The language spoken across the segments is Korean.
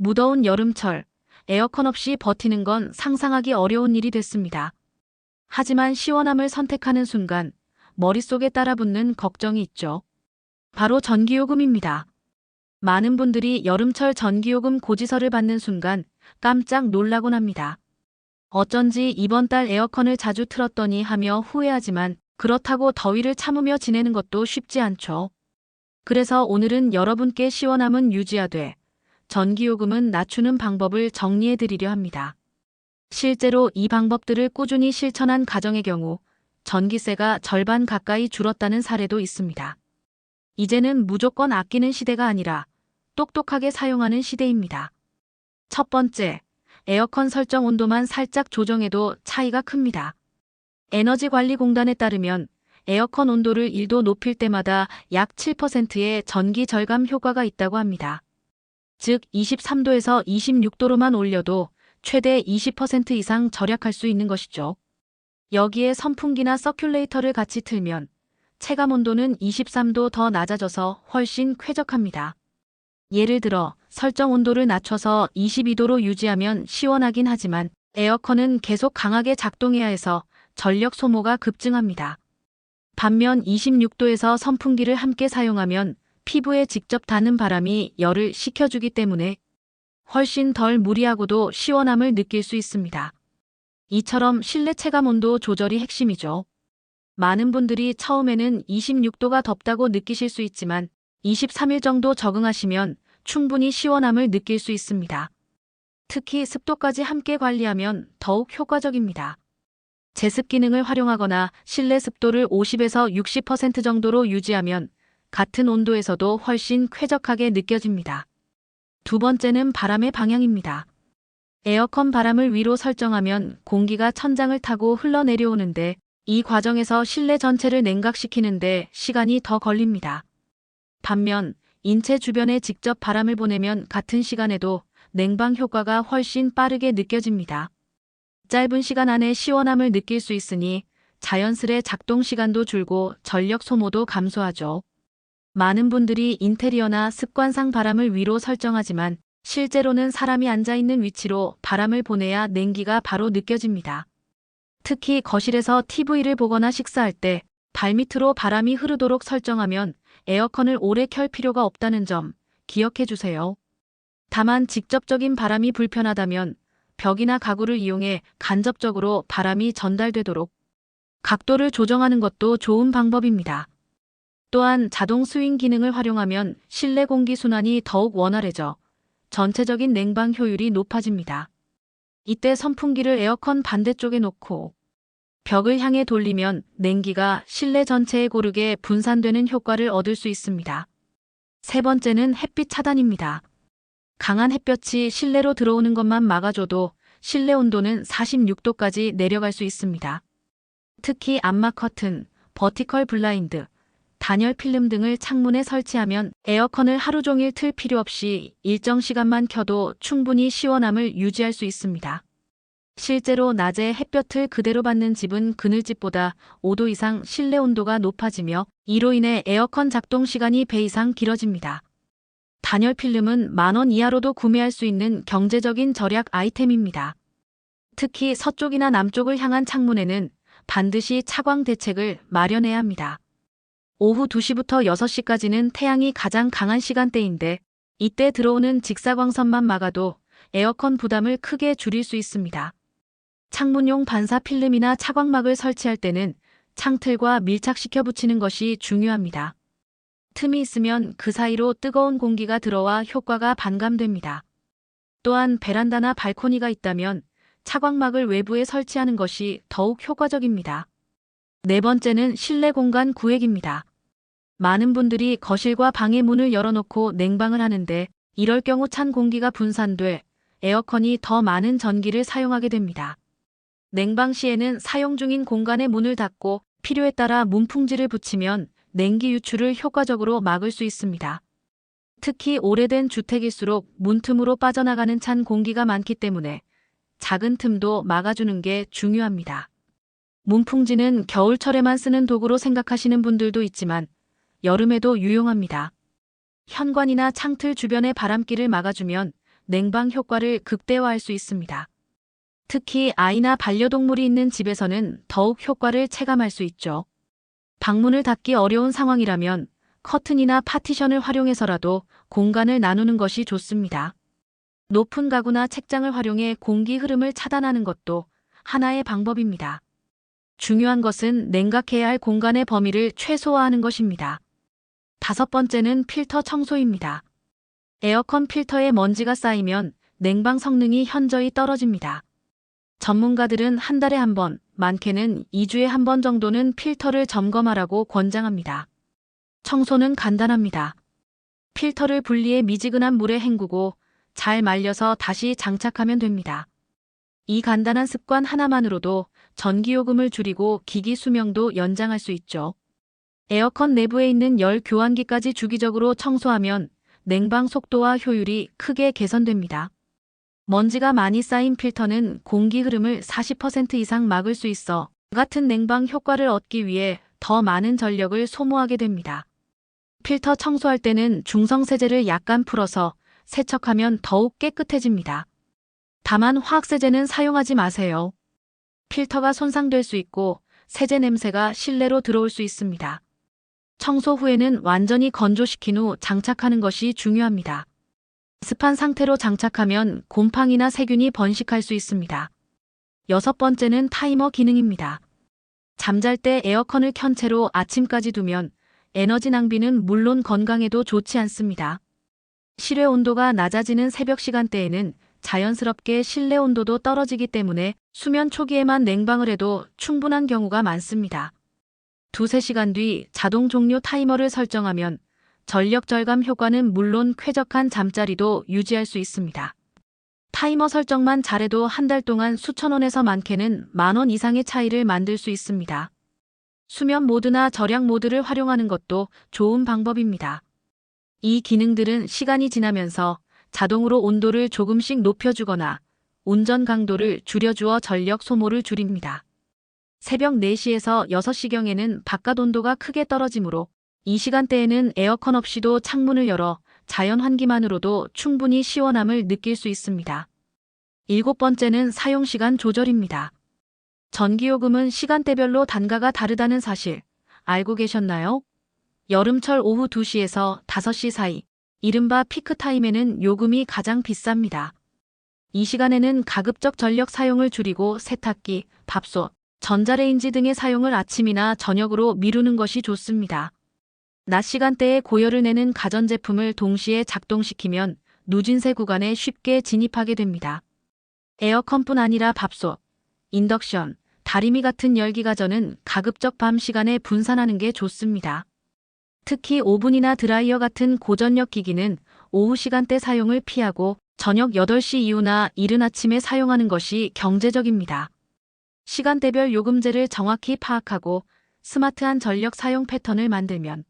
무더운 여름철, 에어컨 없이 버티는 건 상상하기 어려운 일이 됐습니다. 하지만 시원함을 선택하는 순간 머릿속에 따라붙는 걱정이 있죠. 바로 전기요금입니다. 많은 분들이 여름철 전기요금 고지서를 받는 순간 깜짝 놀라곤 합니다. 어쩐지 이번 달 에어컨을 자주 틀었더니 하며 후회하지만 그렇다고 더위를 참으며 지내는 것도 쉽지 않죠. 그래서 오늘은 여러분께 시원함은 유지하되 전기요금은 낮추는 방법을 정리해 드리려 합니다. 실제로 이 방법들을 꾸준히 실천한 가정의 경우 전기세가 절반 가까이 줄었다는 사례도 있습니다. 이제는 무조건 아끼는 시대가 아니라 똑똑하게 사용하는 시대입니다. 첫 번째, 에어컨 설정 온도만 살짝 조정해도 차이가 큽니다. 에너지관리공단에 따르면 에어컨 온도를 1도 높일 때마다 약 7%의 전기 절감 효과가 있다고 합니다. 즉 23도에서 26도로만 올려도 최대 20% 이상 절약할 수 있는 것이죠. 여기에 선풍기나 서큘레이터를 같이 틀면 체감 온도는 23도 더 낮아져서 훨씬 쾌적합니다. 예를 들어 설정 온도를 낮춰서 22도로 유지하면 시원하긴 하지만 에어컨은 계속 강하게 작동해야 해서 전력 소모가 급증합니다. 반면 26도에서 선풍기를 함께 사용하면 피부에 직접 닿는 바람이 열을 식혀주기 때문에 훨씬 덜 무리하고도 시원함을 느낄 수 있습니다. 이처럼 실내 체감 온도 조절이 핵심이죠. 많은 분들이 처음에는 26도가 덥다고 느끼실 수 있지만 23일 정도 적응하시면 충분히 시원함을 느낄 수 있습니다. 특히 습도까지 함께 관리하면 더욱 효과적입니다. 제습 기능을 활용하거나 실내 습도를 50에서 60% 정도로 유지하면 같은 온도에서도 훨씬 쾌적하게 느껴집니다. 두 번째는 바람의 방향입니다. 에어컨 바람을 위로 설정하면 공기가 천장을 타고 흘러내려오는데 이 과정에서 실내 전체를 냉각시키는데 시간이 더 걸립니다. 반면 인체 주변에 직접 바람을 보내면 같은 시간에도 냉방 효과가 훨씬 빠르게 느껴집니다. 짧은 시간 안에 시원함을 느낄 수 있으니 자연스레 작동 시간도 줄고 전력 소모도 감소하죠. 많은 분들이 인테리어나 습관상 바람을 위로 설정하지만 실제로는 사람이 앉아있는 위치로 바람을 보내야 냉기가 바로 느껴집니다. 특히 거실에서 TV를 보거나 식사할 때 발밑으로 바람이 흐르도록 설정하면 에어컨을 오래 켤 필요가 없다는 점 기억해 주세요. 다만 직접적인 바람이 불편하다면 벽이나 가구를 이용해 간접적으로 바람이 전달되도록 각도를 조정하는 것도 좋은 방법입니다. 또한 자동 스윙 기능을 활용하면 실내 공기 순환이 더욱 원활해져 전체적인 냉방 효율이 높아집니다. 이때 선풍기를 에어컨 반대쪽에 놓고 벽을 향해 돌리면 냉기가 실내 전체에 고르게 분산되는 효과를 얻을 수 있습니다. 세 번째는 햇빛 차단입니다. 강한 햇볕이 실내로 들어오는 것만 막아줘도 실내 온도는 46도까지 내려갈 수 있습니다. 특히 암막 커튼, 버티컬 블라인드, 단열 필름 등을 창문에 설치하면 에어컨을 하루 종일 틀 필요 없이 일정 시간만 켜도 충분히 시원함을 유지할 수 있습니다. 실제로 낮에 햇볕을 그대로 받는 집은 그늘집보다 5도 이상 실내 온도가 높아지며 이로 인해 에어컨 작동 시간이 배 이상 길어집니다. 단열 필름은 10,000원 이하로도 구매할 수 있는 경제적인 절약 아이템입니다. 특히 서쪽이나 남쪽을 향한 창문에는 반드시 차광 대책을 마련해야 합니다. 오후 2시부터 6시까지는 태양이 가장 강한 시간대인데 이때 들어오는 직사광선만 막아도 에어컨 부담을 크게 줄일 수 있습니다. 창문용 반사 필름이나 차광막을 설치할 때는 창틀과 밀착시켜 붙이는 것이 중요합니다. 틈이 있으면 그 사이로 뜨거운 공기가 들어와 효과가 반감됩니다. 또한 베란다나 발코니가 있다면 차광막을 외부에 설치하는 것이 더욱 효과적입니다. 네 번째는 실내 공간 구획입니다. 많은 분들이 거실과 방의 문을 열어놓고 냉방을 하는데 이럴 경우 찬 공기가 분산돼 에어컨이 더 많은 전기를 사용하게 됩니다. 냉방 시에는 사용 중인 공간의 문을 닫고 필요에 따라 문풍지를 붙이면 냉기 유출을 효과적으로 막을 수 있습니다. 특히 오래된 주택일수록 문틈으로 빠져나가는 찬 공기가 많기 때문에 작은 틈도 막아주는 게 중요합니다. 문풍지는 겨울철에만 쓰는 도구로 생각하시는 분들도 있지만 여름에도 유용합니다. 현관이나 창틀 주변의 바람길을 막아주면 냉방 효과를 극대화할 수 있습니다. 특히 아이나 반려동물이 있는 집에서는 더욱 효과를 체감할 수 있죠. 방문을 닫기 어려운 상황이라면 커튼이나 파티션을 활용해서라도 공간을 나누는 것이 좋습니다. 높은 가구나 책장을 활용해 공기 흐름을 차단하는 것도 하나의 방법입니다. 중요한 것은 냉각해야 할 공간의 범위를 최소화하는 것입니다. 다섯 번째는 필터 청소입니다. 에어컨 필터에 먼지가 쌓이면 냉방 성능이 현저히 떨어집니다. 전문가들은 한 달에 한 번, 많게는 2주에 한 번 정도는 필터를 점검하라고 권장합니다. 청소는 간단합니다. 필터를 분리해 미지근한 물에 헹구고 잘 말려서 다시 장착하면 됩니다. 이 간단한 습관 하나만으로도 전기요금을 줄이고 기기 수명도 연장할 수 있죠. 에어컨 내부에 있는 열 교환기까지 주기적으로 청소하면 냉방 속도와 효율이 크게 개선됩니다. 먼지가 많이 쌓인 필터는 공기 흐름을 40% 이상 막을 수 있어 같은 냉방 효과를 얻기 위해 더 많은 전력을 소모하게 됩니다. 필터 청소할 때는 중성세제를 약간 풀어서 세척하면 더욱 깨끗해집니다. 다만 화학세제는 사용하지 마세요. 필터가 손상될 수 있고 세제 냄새가 실내로 들어올 수 있습니다. 청소 후에는 완전히 건조시킨 후 장착하는 것이 중요합니다. 습한 상태로 장착하면 곰팡이나 세균이 번식할 수 있습니다. 여섯 번째는 타이머 기능입니다. 잠잘 때 에어컨을 켠 채로 아침까지 두면 에너지 낭비는 물론 건강에도 좋지 않습니다. 실외 온도가 낮아지는 새벽 시간대에는 자연스럽게 실내 온도도 떨어지기 때문에 수면 초기에만 냉방을 해도 충분한 경우가 많습니다. 두세 시간 뒤 자동 종료 타이머를 설정하면 전력 절감 효과는 물론 쾌적한 잠자리도 유지할 수 있습니다. 타이머 설정만 잘해도 한 달 동안 수천 원에서 많게는 10,000원 이상의 차이를 만들 수 있습니다. 수면 모드나 절약 모드를 활용하는 것도 좋은 방법입니다. 이 기능들은 시간이 지나면서 자동으로 온도를 조금씩 높여주거나 운전 강도를 줄여주어 전력 소모를 줄입니다. 새벽 4시에서 6시경에는 바깥 온도가 크게 떨어지므로 이 시간대에는 에어컨 없이도 창문을 열어 자연 환기만으로도 충분히 시원함을 느낄 수 있습니다. 일곱 번째는 사용시간 조절입니다. 전기요금은 시간대별로 단가가 다르다는 사실 알고 계셨나요? 여름철 오후 2시에서 5시 사이, 이른바 피크타임에는 요금이 가장 비쌉니다. 이 시간에는 가급적 전력 사용을 줄이고 세탁기, 밥솥, 전자레인지 등의 사용을 아침이나 저녁으로 미루는 것이 좋습니다. 낮 시간대에 고열을 내는 가전제품을 동시에 작동시키면 누진세 구간에 쉽게 진입하게 됩니다. 에어컨뿐 아니라 밥솥, 인덕션, 다리미 같은 열기가전은 가급적 밤 시간에 분산하는 게 좋습니다. 특히 오븐이나 드라이어 같은 고전력 기기는 오후 시간대 사용을 피하고 저녁 8시 이후나 이른 아침에 사용하는 것이 경제적입니다. 시간대별 요금제를 정확히 파악하고 스마트한 전력 사용 패턴을 만들면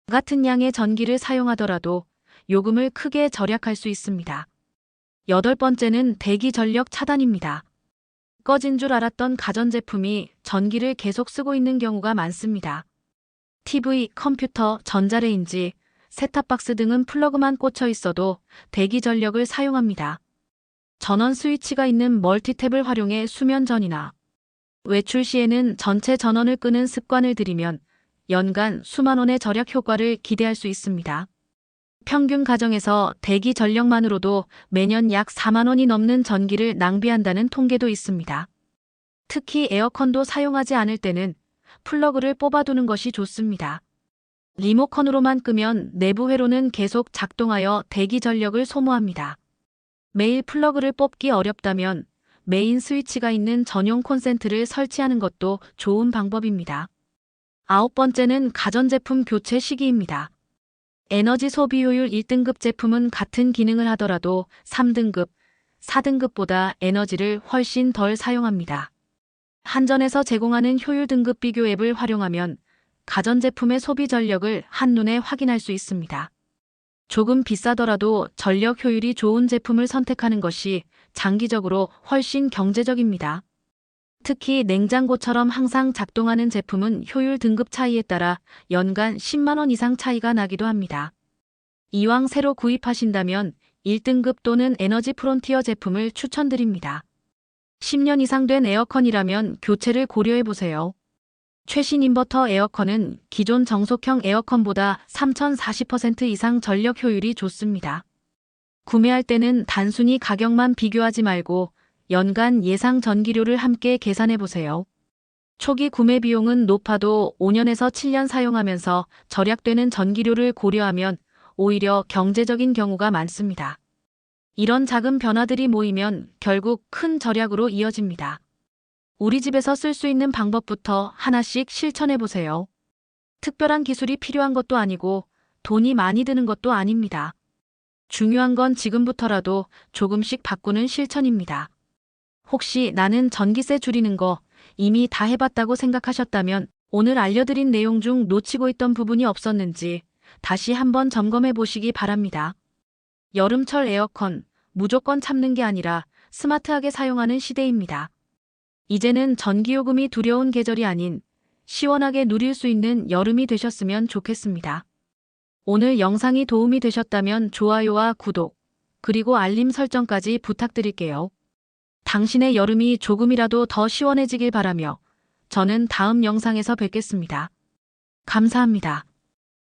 같은 양의 전기를 사용하더라도 요금을 크게 절약할 수 있습니다. 여덟 번째는 대기 전력 차단입니다. 꺼진 줄 알았던 가전제품이 전기를 계속 쓰고 있는 경우가 많습니다. TV, 컴퓨터, 전자레인지, 셋탑박스 등은 플러그만 꽂혀 있어도 대기 전력을 사용합니다. 전원 스위치가 있는 멀티탭을 활용해 수면 전이나 외출 시에는 전체 전원을 끄는 습관을 들이면 연간 수만 원의 절약 효과를 기대할 수 있습니다. 평균 가정에서 대기 전력만으로도 매년 약 4만 원이 넘는 전기를 낭비한다는 통계도 있습니다. 특히 에어컨도 사용하지 않을 때는 플러그를 뽑아두는 것이 좋습니다. 리모컨으로만 끄면 내부 회로는 계속 작동하여 대기 전력을 소모합니다. 매일 플러그를 뽑기 어렵다면 메인 스위치가 있는 전용 콘센트를 설치하는 것도 좋은 방법입니다. 아홉 번째는 가전제품 교체 시기입니다. 에너지 소비 효율 1등급 제품은 같은 기능을 하더라도 3등급, 4등급보다 에너지를 훨씬 덜 사용합니다. 한전에서 제공하는 효율 등급 비교 앱을 활용하면 가전제품의 소비 전력을 한눈에 확인할 수 있습니다. 조금 비싸더라도 전력 효율이 좋은 제품을 선택하는 것이 장기적으로 훨씬 경제적입니다. 특히 냉장고처럼 항상 작동하는 제품은 효율 등급 차이에 따라 연간 10만 원 이상 차이가 나기도 합니다. 이왕 새로 구입하신다면 1등급 또는 에너지 프론티어 제품을 추천드립니다. 10년 이상 된 에어컨이라면 교체를 고려해보세요. 최신 인버터 에어컨은 기존 정속형 에어컨보다 3040% 이상 전력 효율이 좋습니다. 구매할 때는 단순히 가격만 비교하지 말고 연간 예상 전기료를 함께 계산해보세요. 초기 구매 비용은 높아도 5년에서 7년 사용하면서 절약되는 전기료를 고려하면 오히려 경제적인 경우가 많습니다. 이런 작은 변화들이 모이면 결국 큰 절약으로 이어집니다. 우리 집에서 쓸 수 있는 방법부터 하나씩 실천해보세요. 특별한 기술이 필요한 것도 아니고 돈이 많이 드는 것도 아닙니다. 중요한 건 지금부터라도 조금씩 바꾸는 실천입니다. 혹시 나는 전기세 줄이는 거 이미 다 해봤다고 생각하셨다면 오늘 알려드린 내용 중 놓치고 있던 부분이 없었는지 다시 한번 점검해 보시기 바랍니다. 여름철 에어컨 무조건 참는 게 아니라 스마트하게 사용하는 시대입니다. 이제는 전기요금이 두려운 계절이 아닌 시원하게 누릴 수 있는 여름이 되셨으면 좋겠습니다. 오늘 영상이 도움이 되셨다면 좋아요와 구독, 그리고 알림 설정까지 부탁드릴게요. 당신의 여름이 조금이라도 더 시원해지길 바라며 저는 다음 영상에서 뵙겠습니다. 감사합니다.